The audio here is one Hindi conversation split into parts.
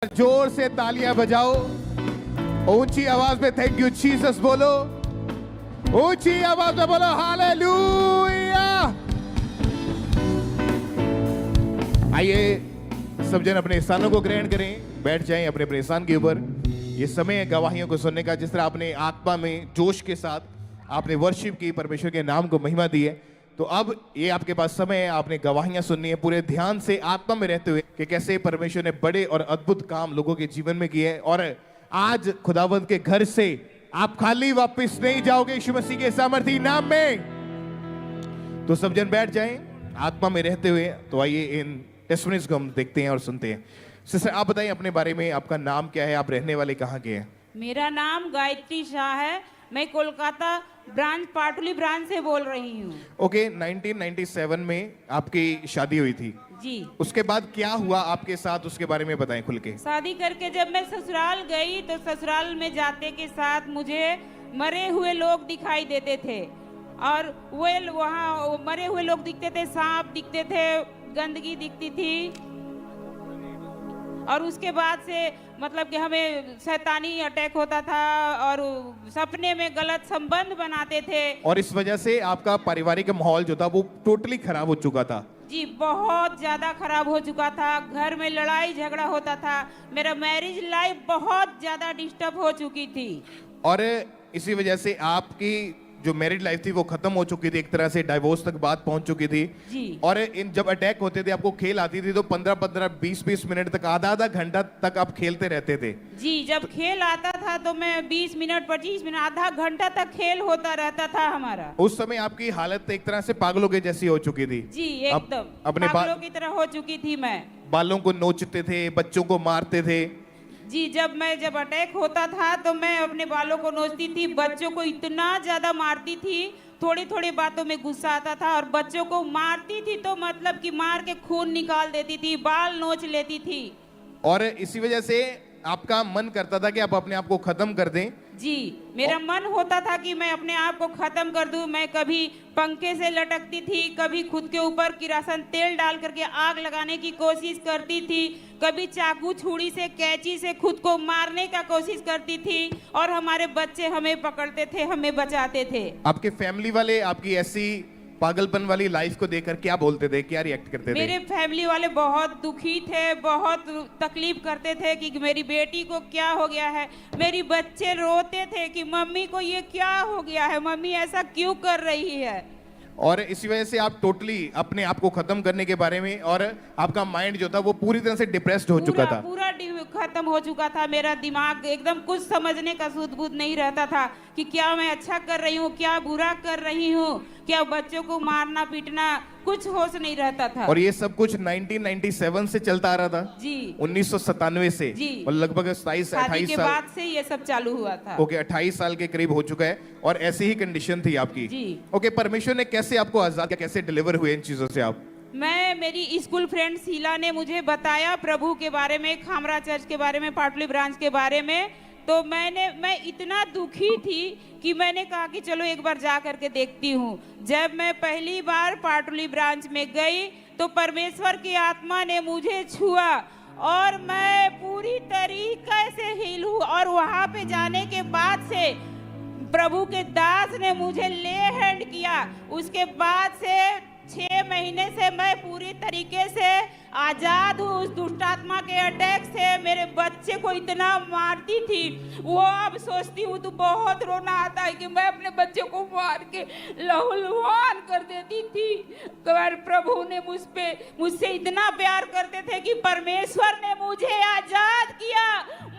जोर से तालियां बजाओ, ऊंची आवाज में थैंक यू जीसस बोलो, ऊंची आवाज में बोलो हालेलुया। आइए सब जन अपने स्थानों को ग्रहण करें, बैठ जाएं अपने अपने स्थान के ऊपर। ये समय है गवाहियों को सुनने का। जिस तरह आपने आत्मा में जोश के साथ आपने वर्शिप की, परमेश्वर के नाम को महिमा दी है, तो अब ये आपके पास समय है, आपने गवाहियां सुननी है पूरे ध्यान से, आत्मा में रहते हुए कि कैसे परमेश्वर ने बड़े और अद्भुत काम लोगों के जीवन में किए हैं। और आज खुदावंत के घर से आप खाली वापस नहीं जाओगे यीशु मसीह के सामर्थी नाम में। तो सब जन बैठ जाएं आत्मा में रहते हुए। तो आइए इन टेस्टिमनीज को हम देखते हैं और सुनते हैं। सिस्टर आप बताइए अपने बारे में, आपका नाम क्या है, आप रहने वाले कहाँ के हैं? मेरा नाम गायत्री शाह है, मैं कोलकाता ब्रांच, पाटुली ब्रांच से बोल रही हूँ। ओके, 1997 में आपकी शादी हुई थी जी। उसके बाद क्या हुआ आपके साथ, उसके बारे में बताएं खुल के। शादी करके जब मैं ससुराल गई तो ससुराल में जाते के साथ मुझे मरे हुए लोग दिखाई देते थे, और वे वहाँ मरे हुए लोग दिखते थे, सांप दिखते थे, गंदगी दिखती थी। और उसके बाद से मतलब कि हमें शैतानी अटैक होता था और सपने में गलत संबंध बनाते थे। और इस वजह से आपका पारिवारिक माहौल जो था वो टोटली खराब हो चुका था। जी, बहुत ज्यादा खराब हो चुका था। घर में लड़ाई झगड़ा होता था। मेरा मैरिज लाइफ बहुत ज्यादा डिस्टर्ब हो चुकी थी। और इसी वजह से आपकी जो मैरिड लाइफ थी वो खत्म हो चुकी थी, एक तरह से डाइवोर्स तक बात पहुंच चुकी थी जी। और इन जब अटैक होते थे, आपको खेल आती थी तो 15-15, 20-20 मिनट तक, आधा घंटा तक आप खेलते रहते थे। जी, जब खेल आता था तो मैं 20 मिनट, 25 मिनट, आधा घंटा तक खेल होता रहता था हमारा। उस समय आपकी हालत एक तरह से पागलों के जैसी हो चुकी थी। जी, एकदम अपने पागलों की तरह हो चुकी थी मैं। बालों को नोचते थे, बच्चों को मारते थे। जी, जब अटैक होता था तो मैं अपने बालों को नोचती थी, बच्चों को इतना ज्यादा मारती थी, थोड़ी थोड़ी बातों में गुस्सा आता था, और बच्चों को मारती थी तो मतलब कि मार के खून निकाल देती थी, बाल नोच लेती थी। और इसी वजह से आपका मन करता था कि आप अपने आप को खत्म कर दें। जी, मेरा मन होता था कि मैं अपने आप को खत्म कर दूं। मैं कभी पंखे से लटकती थी, कभी खुद के ऊपर किरासन तेल डाल करके आग लगाने की कोशिश करती थी, कभी चाकू छुरी से, कैंची से खुद को मारने का कोशिश करती थी, और हमारे बच्चे हमें पकड़ते थे, हमें बचाते थे। आपके फैमिली वाले आपकी ऐसी पागलपन वाली लाइफ को देखकर क्या बोलते थे, क्या रिएक्ट करते थे? मेरे फैमिली वाले बहुत दुखी थे, बहुत तकलीफ करते थे कि मेरी बेटी को क्या हो गया है। मेरी बच्चे रोते थे कि मम्मी को ये क्या हो गया है, मम्मी ऐसा क्यों कर रही है। और इसी वजह से आप टोटली अपने आप को खत्म करने के बारे में, और आपका माइंड जो था वो पूरी तरह से डिप्रेस्ड हो चुका था। पूरा खत्म हो चुका था। मेरा दिमाग एकदम कुछ समझने का सुध बुध नहीं रहता था कि क्या मैं अच्छा कर रही हूँ, क्या बुरा कर रही हूँ, क्या बच्चों को मारना पीटना, कुछ होश नहीं रहता था। और ये सब कुछ 1997 से चलता आ रहा था जी, 1997 से जी। और लगभग 27-28 के साल बाद से ये सब चालू हुआ था। ओके, 28 साल के करीब हो चुका है और ऐसी ही कंडीशन थी आपकी। जी। ओके, परमेश्वर ने कैसे आपको आजाद किया, कैसे डिलीवर हुए इन चीजों से आप? मेरी स्कूल फ्रेंड शीला ने मुझे बताया प्रभु के बारे में, खामरा चर्च के बारे में, पाटुली ब्रांच के बारे में। तो मैं इतना दुखी थी कि मैंने कहा कि चलो एक बार जा करके देखती हूँ। जब मैं पहली बार पाटुली ब्रांच में गई तो परमेश्वर की आत्मा ने मुझे छुआ और मैं पूरी तरीके से हील हूँ। और वहाँ पे जाने के बाद से प्रभु के दास ने मुझे ले हैंड किया। उसके बाद से 6 महीने से मैं पूरी तरीके से आजाद हूँ उस दुष्ट आत्मा के अटैक से। मेरे बच्चे को इतना मारती थी, वो अब सोचती हूँ तो बहुत रोना आता है कि मैं अपने बच्चे को मार के लहूलुहान कर देती थी। पर प्रभु ने मुझसे इतना प्यार करते थे कि परमेश्वर ने मुझे आजाद किया,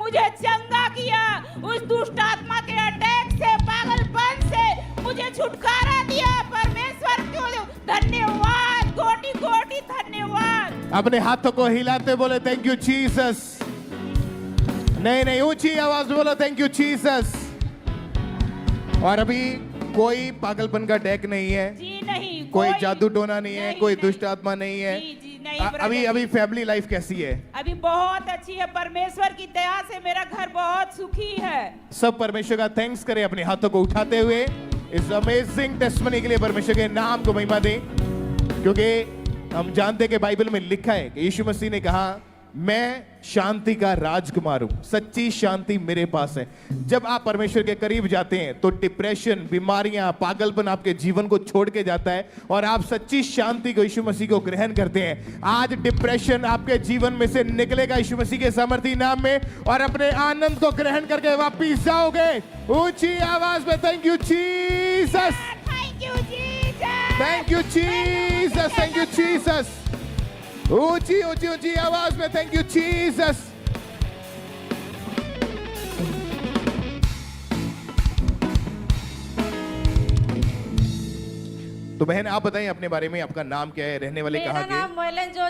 मुझे चंगा किया। उस दुष्ट आत्मा के अटैक से, पागलपन से मुझे छुटकारा दिया। परमेश्वर को धन्यवाद, कोटि कोटि धन्यवाद। अपने हाथों को हिलाते बोले थैंक यू जीसस। नहीं, ऊंची आवाज बोलो थैंक यू जीसस। और अभी कोई पागलपन का अटैक नहीं है जी, नहीं, कोई जादू टोना नहीं है, कोई दुष्ट आत्मा नहीं है। जी, नहीं। अभी फैमिली लाइफ कैसी है? अभी बहुत अच्छी है, परमेश्वर की दया से मेरा घर बहुत सुखी है। सब परमेश्वर का थैंक्स करें अपने हाथों को उठाते हुए। इस अमेजिंग टेस्टिमनी के लिए परमेश्वर के नाम को महिमा दें, क्योंकि हम जानते हैं कि बाइबल में लिखा है कि यीशु मसीह ने कहा मैं शांति का राजकुमार हूं, सच्ची शांति मेरे पास है। जब आप परमेश्वर के करीब जाते हैं तो डिप्रेशन, बीमारियां, पागलपन आपके जीवन को छोड़ के जाता है और आप सच्ची शांति को, यीशु मसीह को ग्रहण करते हैं। आज डिप्रेशन आपके जीवन में से निकलेगा यीशु मसीह के सामर्थी नाम में, और अपने आनंद को ग्रहण करके वापिस जाओगे। ऊंची आवाज में thank you Jesus, thank you Jesus, thank you Jesus, thank you Jesus. ऊंची ऊंची ऊंची आवाज में थैंक यू जीसस। तो बहन आप बताएं अपने बारे में, आपका नाम क्या है, रहने वाले मेरा कहाँ के? नाम मोइलन जो